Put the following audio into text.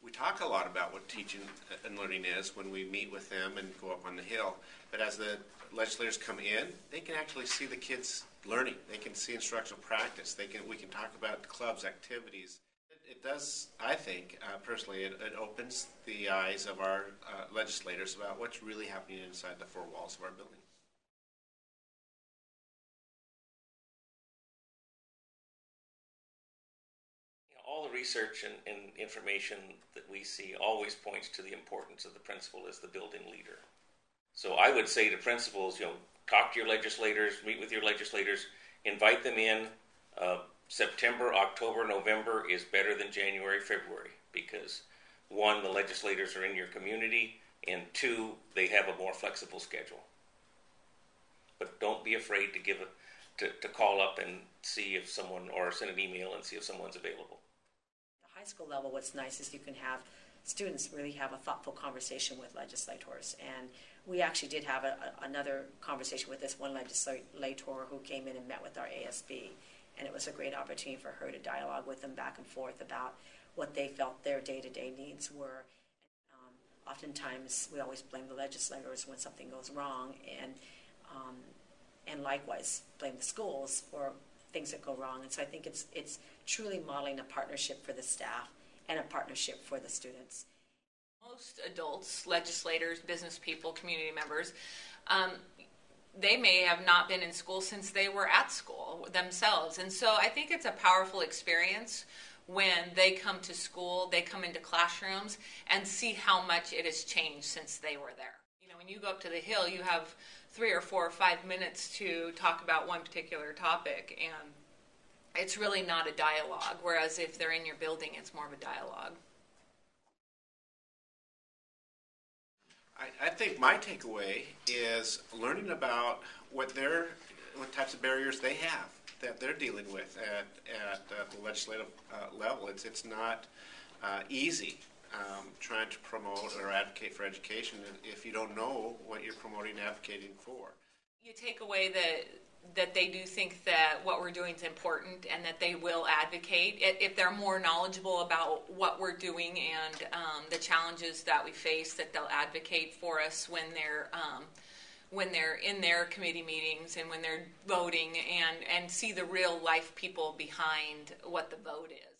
We talk a lot about what teaching and learning is when we meet with them and go up on the Hill. But as the legislators come in, they can actually see the kids learning. They can see instructional practice. We can talk about clubs, activities. It does, I think, personally, it opens the eyes of our legislators about what's really happening inside the four walls of our building. All the research and information that we see always points to the importance of the principal as the building leader. So I would say to principals, talk to your legislators, meet with your legislators, invite them in. September, October, November is better than January, February because, one, the legislators are in your community, and two, they have a more flexible schedule. But don't be afraid to call up and see if someone, or send an email and see if someone's available. High school level, what's nice is you can have students really have a thoughtful conversation with legislators. And we actually did have another conversation with this one legislator who came in and met with our ASB. And it was a great opportunity for her to dialogue with them back and forth about what they felt their day-to-day needs were. Oftentimes, we always blame the legislators when something goes wrong, and likewise blame the schools for things that go wrong. And so I think it's truly modeling a partnership for the staff and a partnership for the students. Most adults, legislators, business people, community members, they may have not been in school since they were at school themselves. And so I think it's a powerful experience when they come to school, they come into classrooms and see how much it has changed since they were there. When you go up to the Hill, you have 3 or 4 or 5 minutes to talk about one particular topic, and it's really not a dialogue, whereas if they're in your building, it's more of a dialogue. I think my takeaway is learning about what types of barriers they have that they're dealing with at the legislative level. It's not easy trying to promote or advocate for education if you don't know what you're promoting and advocating for. You take away that they do think that what we're doing is important and that they will advocate. If they're more knowledgeable about what we're doing and the challenges that we face, that they'll advocate for us when they're in their committee meetings and when they're voting and see the real life people behind what the vote is.